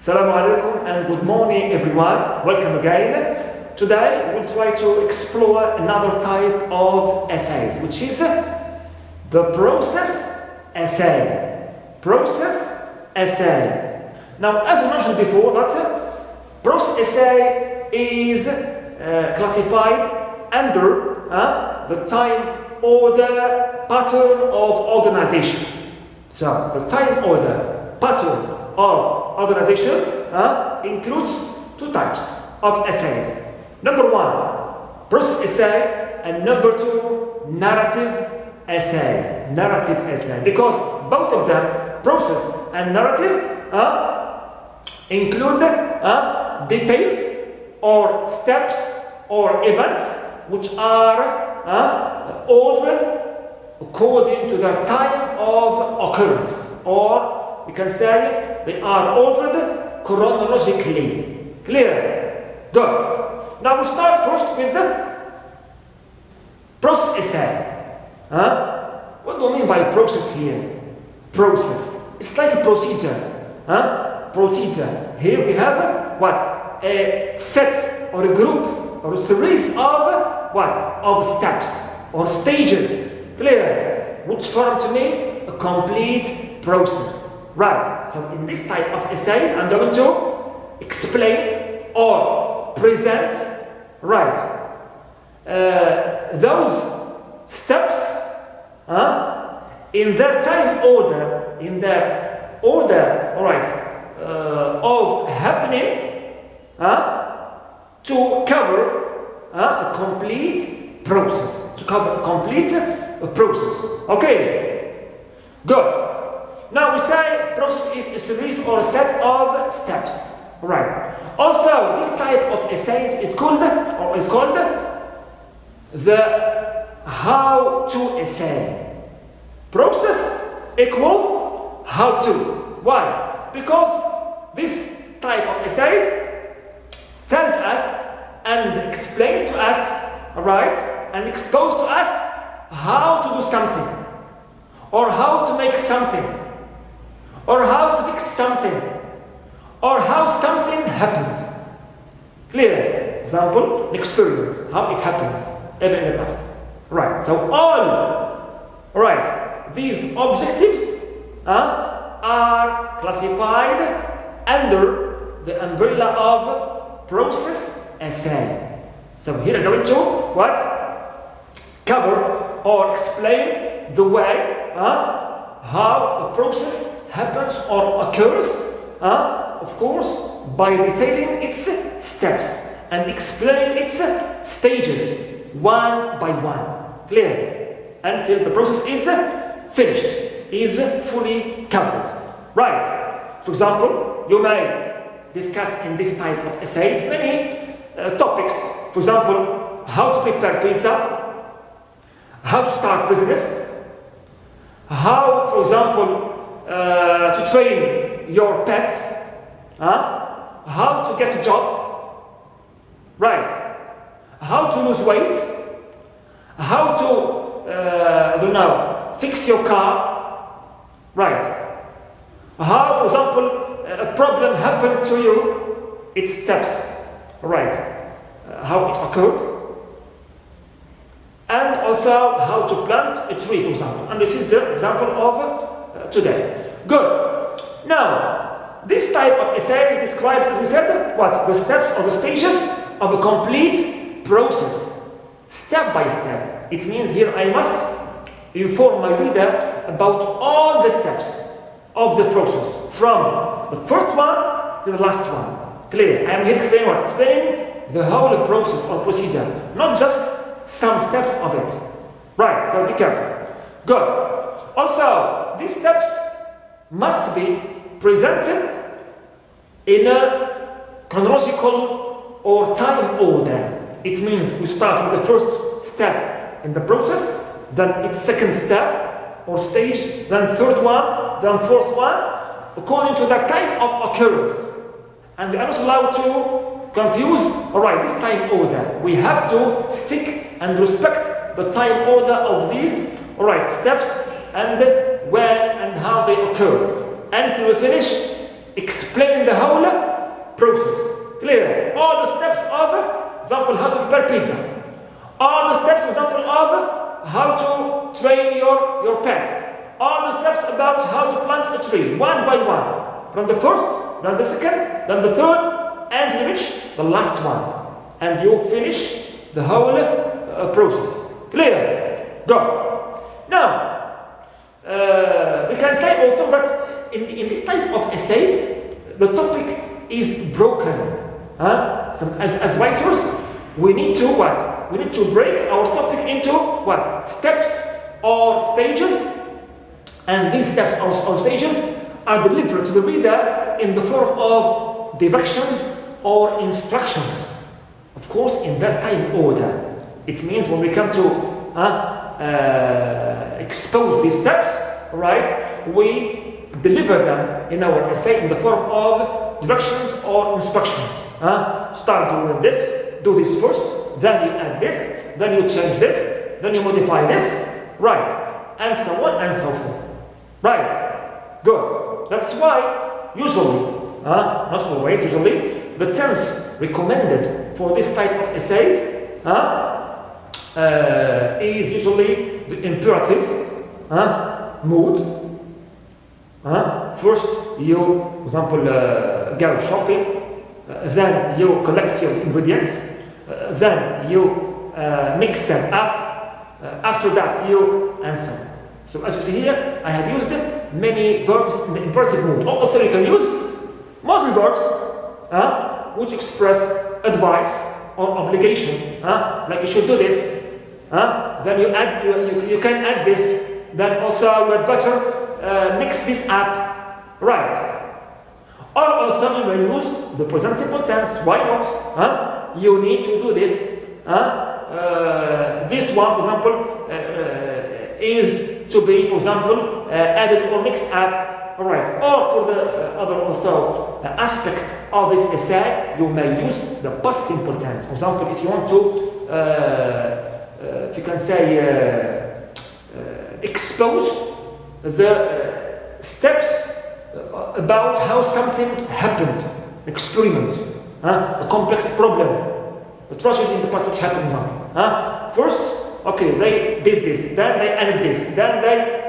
Assalamu alaikum and good morning everyone. Welcome again. Today we'll try to explore another type of essays, which is the process essay. Process essay. Now, as we mentioned before, that process essay is classified under the time order pattern of organization. So, the time order pattern of organization includes two types of essays. Number one, process essay, and number two, narrative essay. Narrative essay, because both of them, process and narrative, include details or steps or events which are ordered according to their time of occurrence, or we can say they are ordered chronologically. Clear? Good. Now we start first with the process essay. What do I mean by process here? Process. It's like a procedure. Procedure. Here we have what? A set or a group or a series of what? Of steps or stages. Clear? Which form to me a complete process. Right, so in this type of essays, I'm going to explain or present, right, those steps in their time order, all right, of happening to cover a complete process, Okay, good. Now we say process is a series or a set of steps. Right. Also, this type of essays is called the how-to essay. Process equals how-to. Why? Because this type of essays tells us and explains to us, right, and exposes to us how to do something, or how to make something, or how to fix something, or how something happened. Clear? Example, an experiment, how it happened, ever in the past. Right, so these objectives are classified under the umbrella of process essay. So here I'm going to cover or explain the way how a process happens or occurs, of course, by detailing its steps and explain its stages one by one. Clear? Until the process is finished, is fully covered. Right. For example, you may discuss in this type of essays many topics. For example, how to prepare pizza, how to start business, how, for example, to train your pet, how to get a job, right? How to lose weight, how to, fix your car, right? How, for example, a problem happened to you, its steps, right? How it occurred, and also how to plant a tree, for example. And this is the example of today. Good. Now, this type of essay describes, as we said, what? The steps or the stages of a complete process. Step by step. It means here I must inform my reader about all the steps of the process, from the first one to the last one. Clear? I am here explaining what? Explaining the whole process or procedure, not just some steps of it. Right, so be careful. Good. Also, these steps must be presented in a chronological or time order. It means we start with the first step in the process, then its second step or stage, then third one, then fourth one, according to the time of occurrence. And we are not allowed to confuse, this time order. We have to stick and respect the time order of these, steps and when and how they occur, until we finish explaining the whole process. Clear? All the steps of, for example, how to prepare pizza. All the steps, for example, of how to train your pet. All the steps about how to plant a tree, one by one. From the first, then the second, then the third, and you reach the last one. And you finish the whole process. Clear? Go. Now, we can say also that in this type of essays, the topic is broken. As writers, we need to what? We need to break our topic into what? Steps or stages. And these steps or stages are delivered to the reader in the form of directions or instructions. Of course, in their time order. It means when we come to expose these steps, right, we deliver them in our essay in the form of directions or instructions. Start doing this, do this first, then you add this, then you change this, then you modify this, right, and so on and so forth. Right, good. That's why usually, not always, usually, the tense recommended for this type of essays is usually the imperative mood. First, you, for example, go shopping, then you collect your ingredients, then you mix them up, after that you answer. So as you see here, I have used many verbs in the imperative mood. Also you can use modal verbs which express advice or obligation, like you should do this, then you can add this, then also you had better mix this up, right? Or also you may use the present simple tense, why not? You need to do this. This one, for example, is to be, for example, added or mixed up, alright. Or for the other also aspect of this essay, you may use the past simple tense. For example, if you want to, if you can say, expose the steps about how something happened, experiment, a complex problem, a tragedy in the past which happened now. First, okay, they did this, then they added this, then they,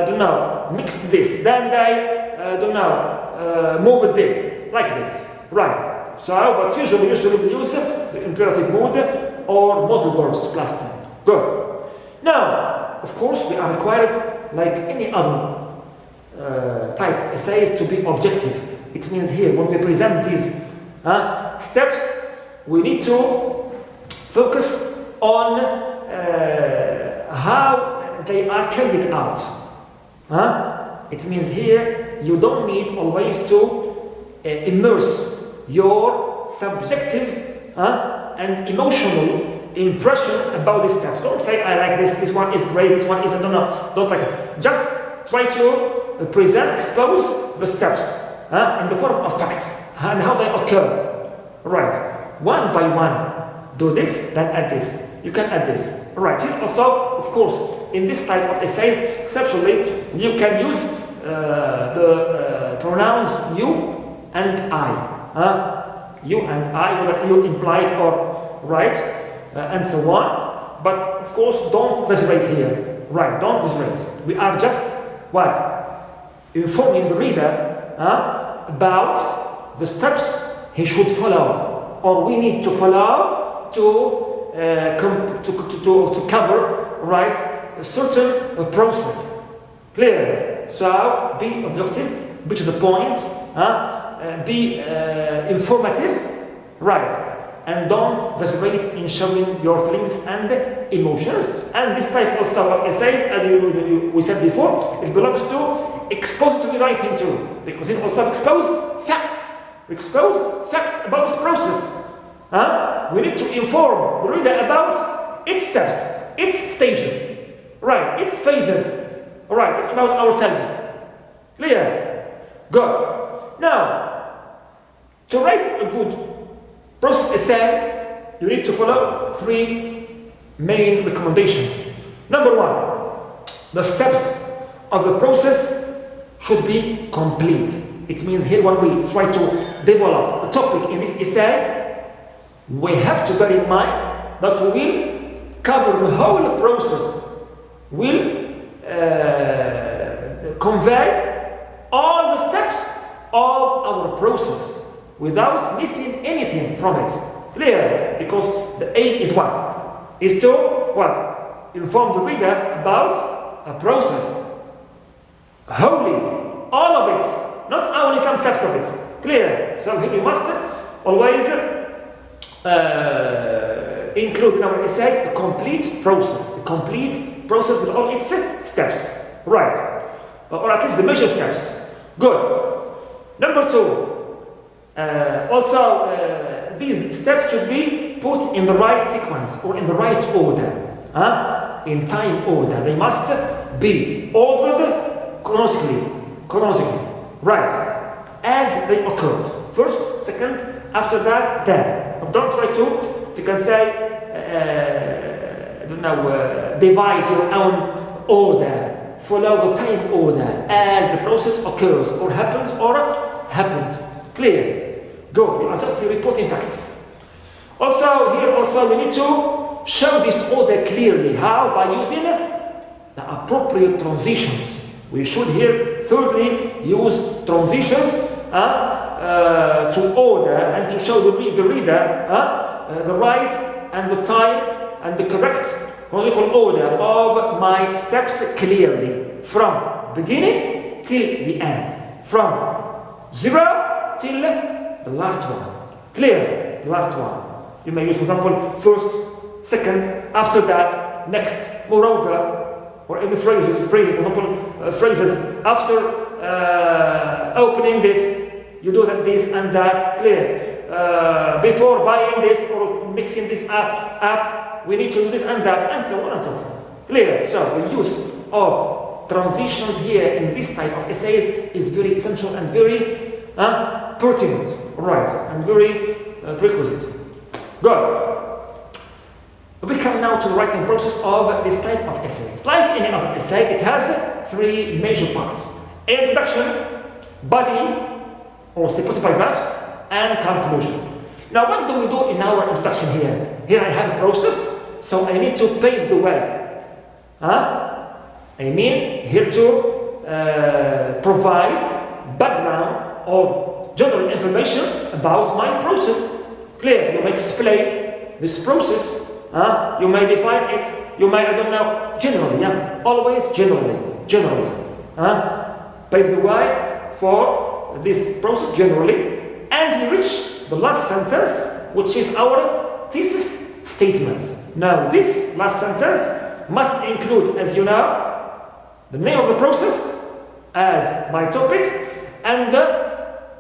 don't know, mixed this, then they, don't know, moved this, like this, right. So, but usually we use the imperative mood or modal verbs plus time. Good. Now, of course, we are required, like any other type of essays, to be objective. It means here, when we present these steps, we need to focus on how they are carried out. It means here you don't need always to immerse your subjective and emotional impression about these steps. Don't say I like this one is great, this one isn't. No, don't like it. Just try to present, expose the steps in the form of facts and how they occur. Right, one by one, do this, then add this. You can add this. Right. Also, of course, in this type of essays, exceptionally, you can use the pronouns you and I. You and I, whether you implied or right, and so on. But of course, don't exaggerate here. Right, don't exaggerate. We are just what? Informing the reader about the steps he should follow, or we need to follow to cover, right, a certain process. Clear? So be objective, be to the point, be informative, right, and don't exaggerate in showing your feelings and emotions. And this type also of essays, as we said before, it belongs to expository writing too, because it also exposes facts. Expose facts about this process. We need to inform the reader about its steps, its stages, right, its phases, right, it's about ourselves. Clear? Good. Now, to write a good process essay, you need to follow 3 main recommendations. Number 1, the steps of the process should be complete. It means here when we try to develop a topic in this essay, we have to bear in mind that we will cover the whole process, will convey all the steps of our process without missing anything from it. Clear? Because the aim is what? Is to what? Inform the reader about a process. Wholly, all of it, not only some steps of it. Clear? So here we must always include in our essay a complete process with all its steps. Right. Or at least the major steps. Good. Number 2. Also, these steps should be put in the right sequence or in the right order. In time order. They must be ordered chronologically. Right. As they occurred. First, second, after that, then. Don't try to, if you can say, devise your own order, follow the time order as the process occurs or happens or happened. Clear? Good. We are just here reporting facts. Also, we need to show this order clearly. How? By using the appropriate transitions. We should here, thirdly, use transitions to order and to show the reader the right and the time and the correct chronological order of my steps clearly, from beginning till the end, from 0 till the last one. Clear? The last one. You may use, for example, first, second, after that, next, moreover, or any phrases, for example, phrases after opening this, you do this and that. Clear? Before buying this or mixing this up, we need to do this and that, and so on and so forth. Clear? So the use of transitions here in this type of essays is very essential and very pertinent, right, and very prerequisite. Good. We come now to the writing process of this type of essays. Like any other essay, it has 3 major parts: introduction, body, or supporting paragraphs, and conclusion. Now, what do we do in our introduction here? Here I have a process, so I need to pave the way. I mean, here to provide background or general information about my process. Clear? You may explain this process. You may define it. You may, generally. Always generally. Pave the way for this process generally. And we reach the last sentence, which is our thesis statement. Now, this last sentence must include, as you know, the name of the process as my topic and the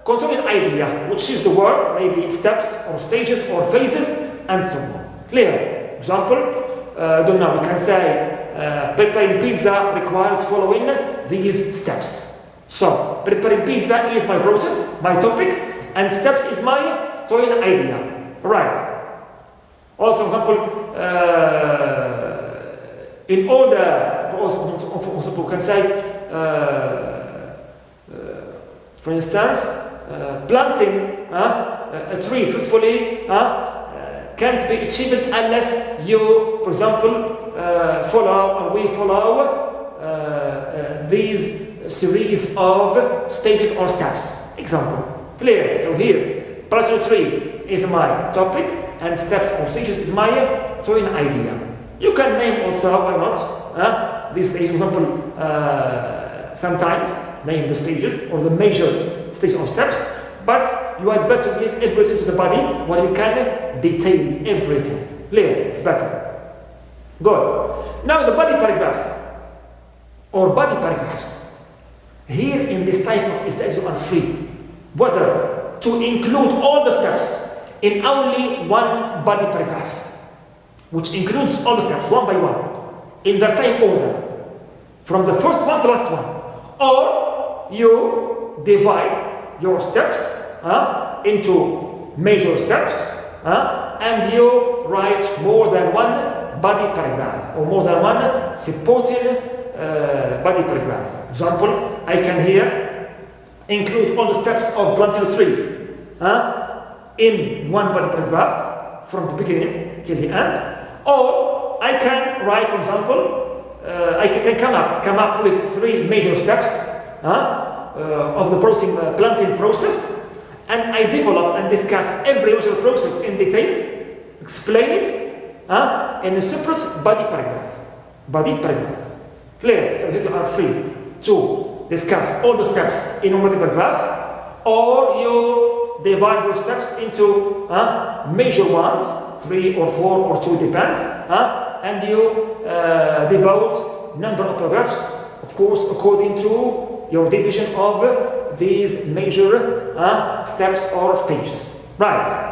controlling idea, which is the word, maybe steps or stages or phases, and so on. Clear? Example, we can say preparing pizza requires following these steps. So, preparing pizza is my process, my topic, and steps is my throwing idea. Right. Also, for example, in order, for example, we can say, for instance, planting a tree successfully can't be achieved unless you, for example, we follow these series of stages or steps. Example. Clear? So here, planting a tree is my topic, and steps or stages is my throwing idea. You can name also, why not, these stages, for example, sometimes name the stages or the major stages or steps, but you had better leave everything to the body when you can detail everything. Clear? It's better. Good. Now the body paragraph or body paragraphs. Here in this type of essays you are free whether to include all the steps in only one body paragraph, which includes all the steps one by one in their time order from the first one to the last one, or you divide your steps into major steps and you write more than one body paragraph or more than one supporting body paragraph. Example, I can here include all the steps of planting a tree in one body paragraph from the beginning till the end, or I can write, for example, I can come up with 3 major steps of the planting process, and I develop and discuss every major process in details, explain it in a separate body paragraph. Clear? So you are free to discuss all the steps in one body paragraph, or you divide those steps into major ones, 3 or 4 or 2 depends, and you devote number of paragraphs, of course, according to your division of these major steps or stages. Right.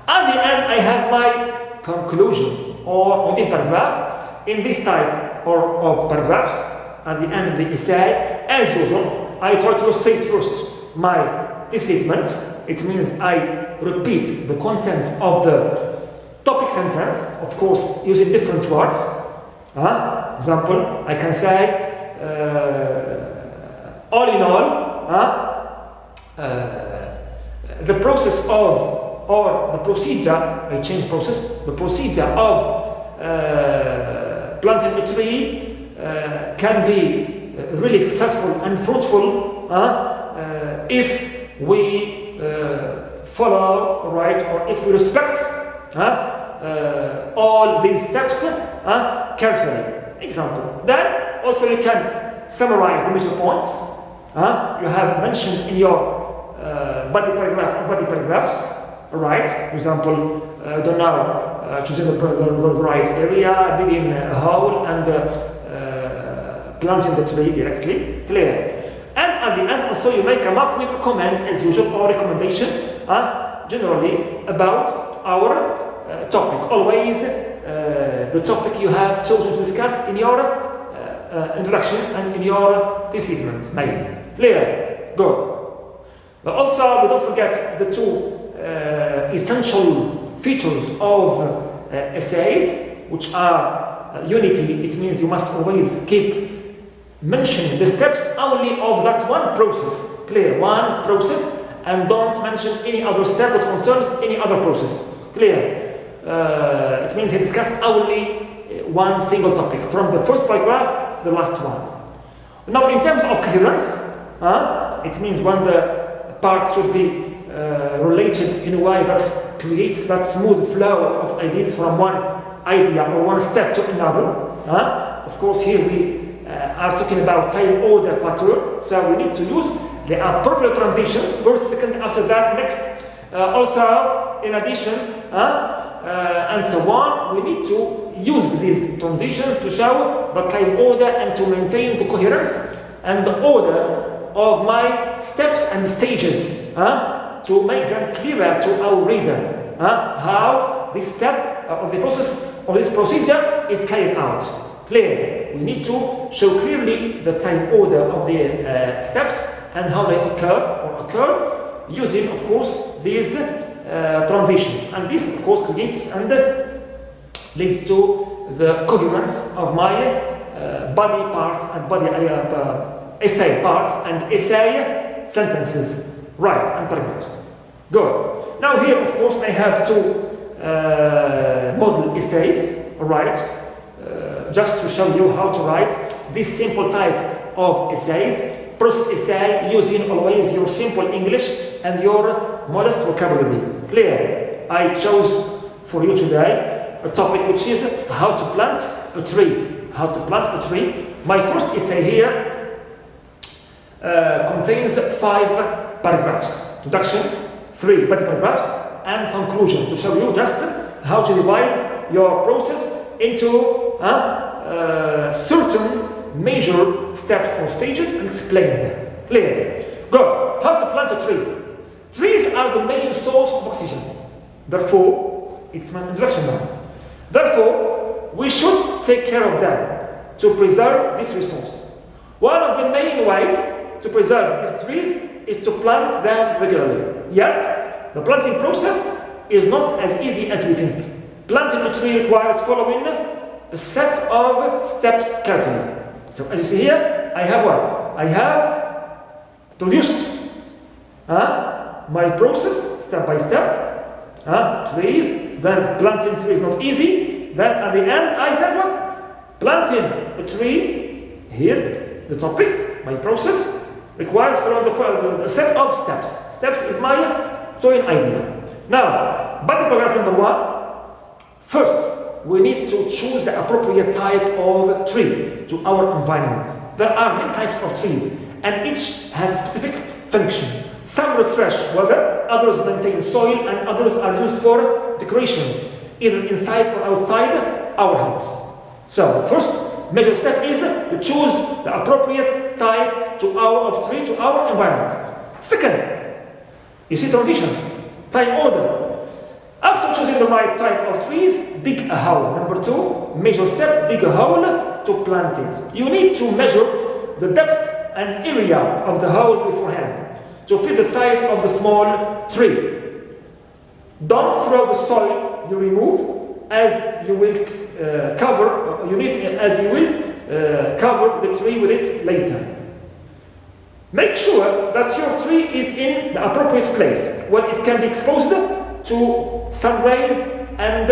At the end, I have my conclusion or the paragraph. In this type of paragraphs, at the end of the essay, as usual, I try to state first my statement. It means I repeat the content of the topic sentence, of course, using different words. Example, I can say, all in all, the process of, or the procedure, I change process, the procedure of planting a tree can be really successful and fruitful if we follow, right, or if we respect all these steps carefully. Example. Then also you can summarize the major points you have mentioned in your body paragraph or body paragraphs. Right. For example, I don't know, choosing the right area, digging a hole, and planting the tree directly. Clear. And at the end, also, you may come up with a comment, as usual, or recommendation, generally about our topic. Always the topic you have chosen to discuss in your introduction and in your statement, maybe. Clear? Good. But also, don't forget the 2 essential features of essays, which are unity. It means you must always keep mentioning the steps only of that one process. Clear? One process, and don't mention any other step that concerns any other process. Clear? It means you discuss only one single topic, from the first paragraph to the last one. Now, in terms of coherence, it means when the parts should be related in a way that creates that smooth flow of ideas from one idea or one step to another. Of course, here we are talking about time order pattern, so we need to use the appropriate transitions, first, second, after that, next. Also, in addition, and so on, we need to use these transitions to show the time order and to maintain the coherence and the order of my steps and stages, to make them clearer to our reader, how this step of the process or this procedure is carried out. Clear? We need to show clearly the time order of the steps and how they occur using, of course, these transitions. And this, of course, creates and leads to the coherence of my body parts and body essay parts and essay sentences. Right, and paragraphs. Good. Now here, of course, I have 2 model essays, right? Just to show you how to write this simple type of essays. First essay using always your simple English and your modest vocabulary. Clear? I chose for you today a topic which is how to plant a tree. How to plant a tree. My first essay here contains 5 paragraphs. Introduction, 3 body paragraphs, and conclusion, to show you just how to divide your process into certain major steps or stages and explain them. Clear? Good. How to plant a tree. Trees are the main source of oxygen. Therefore, it's my introduction now. Therefore, we should take care of them to preserve this resource. One of the main ways to preserve these trees is to plant them regularly. Yet, the planting process is not as easy as we think. Planting a tree requires following a set of steps carefully. So as you see here, I have what? I have introduced My process, step by step, trees, then planting trees not easy, then at the end I said what? Planting a tree, here, the topic, my process, requires a set of steps. Steps is my drawing idea. Now, body paragraph number 1, first, we need to choose the appropriate type of tree to our environment. There are many types of trees, and each has a specific function. Some refresh weather, others maintain soil, and others are used for decorations, either inside or outside our house. So, first major step is to choose the appropriate type to our tree to our environment. Second, you see transitions, time order. After choosing the right type of trees, dig a hole. Number 2, major step, dig a hole to plant it. You need to measure the depth and area of the hole beforehand to fit the size of the small tree. Don't throw the soil you remove, as you will cover the tree with it later. Make sure that your tree is in the appropriate place where it can be exposed to sun rays and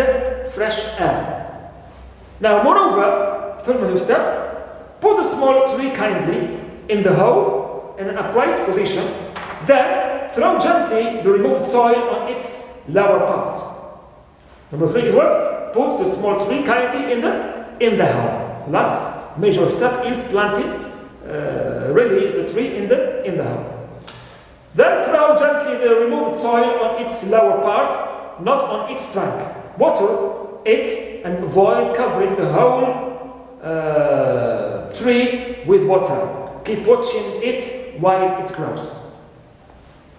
fresh air. Now, moreover, third major step, put the small tree kindly in the hole in an upright position, then throw gently the removed soil on its lower part. Number 3 is what? Put the small tree kindly in the hole. Last major step is planting really the tree in the hole. Then throw gently the removed soil on its lower part, not on its trunk. Water it and avoid covering the whole tree with water. Keep watching it while it grows.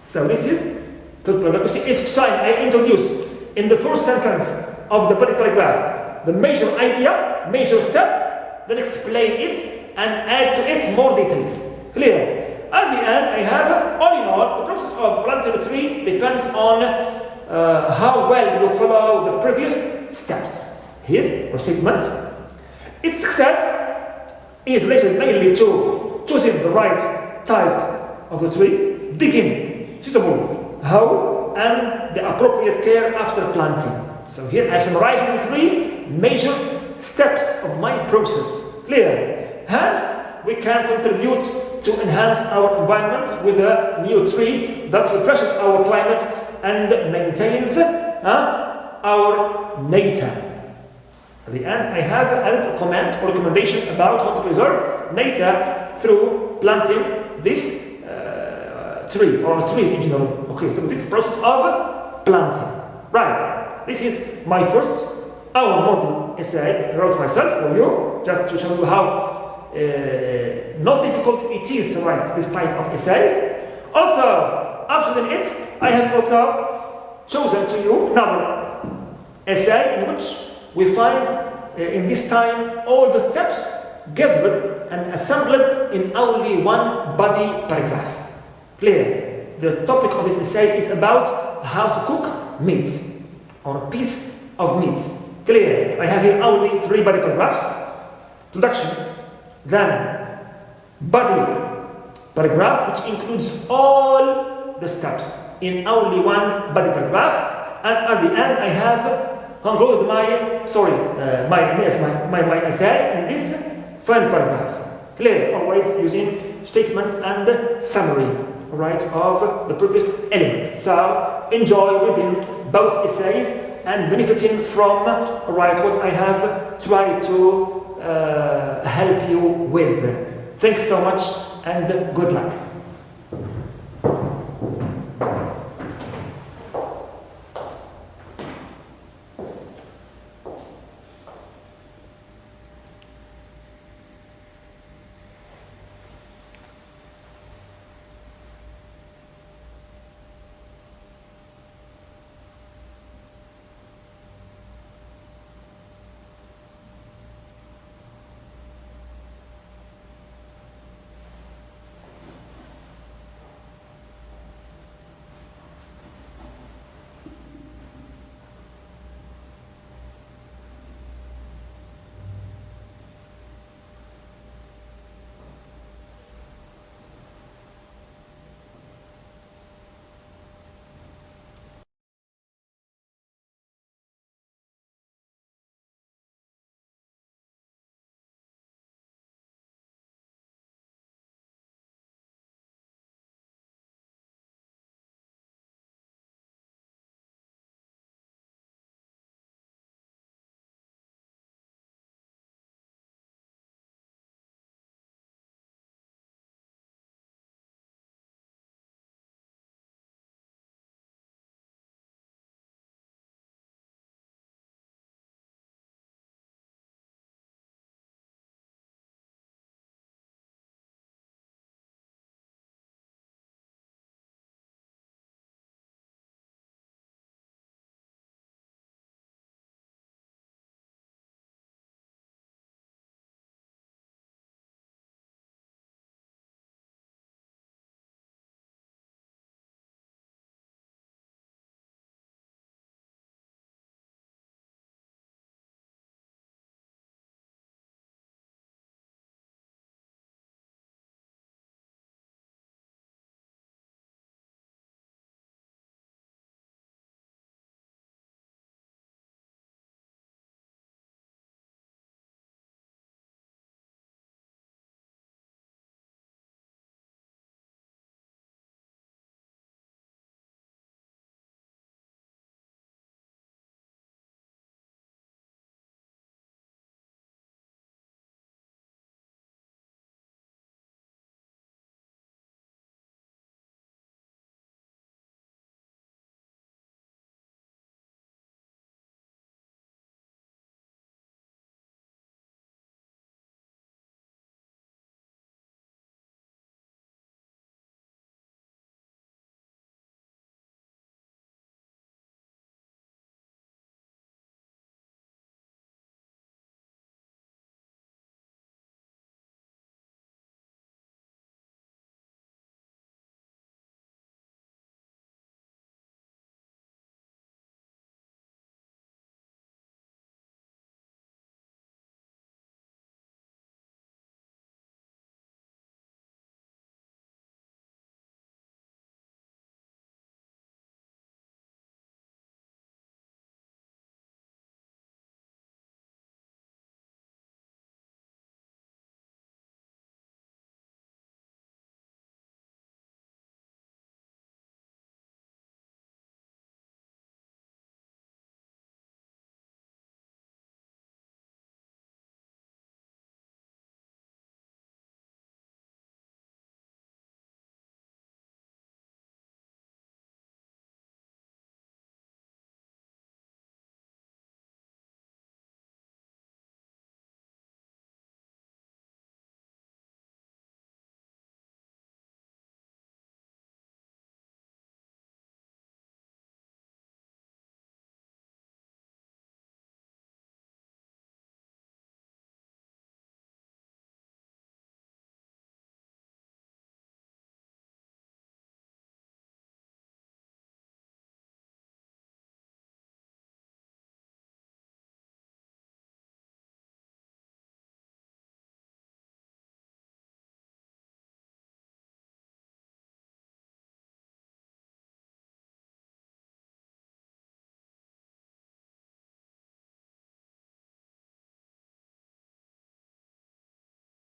So this is third paragraph. You see, each time I introduce in the first sentence of the body paragraph the major idea, major step, then explain it and add to it more details. Clear? At the end, I have, all in all, the process of planting a tree depends on how well you follow the previous steps. Here, or statements. Its success is related mainly to choosing the right type of the tree, digging suitable hole, and the appropriate care after planting. So here I have summarized the 3 major steps of my process. Clear? Hence, we can contribute to enhance our environment with a new tree that refreshes our climate and maintains our nature. At the end, I have added a comment or recommendation about how to preserve nature through planting this tree or trees in general. Okay, through this process of planting. Right. This is my first, our model essay I wrote myself for you, just to show you how not difficult it is to write this type of essays. Also, after doing it, I have also chosen to you another essay in which we find in this time all the steps gathered and assembled in only one body paragraph. Clear? The topic of this essay is about how to cook meat, or a piece of meat. Clear? I have here only 3 body paragraphs. Introduction, then body paragraph, which includes all the steps in only one body paragraph, and at the end I have concluded my essay in this final paragraph. Clear? Always using statement and summary, right, of the previous elements. So enjoy reading both essays and benefiting from, right, what I have tried to help you with. Thanks so much and good luck.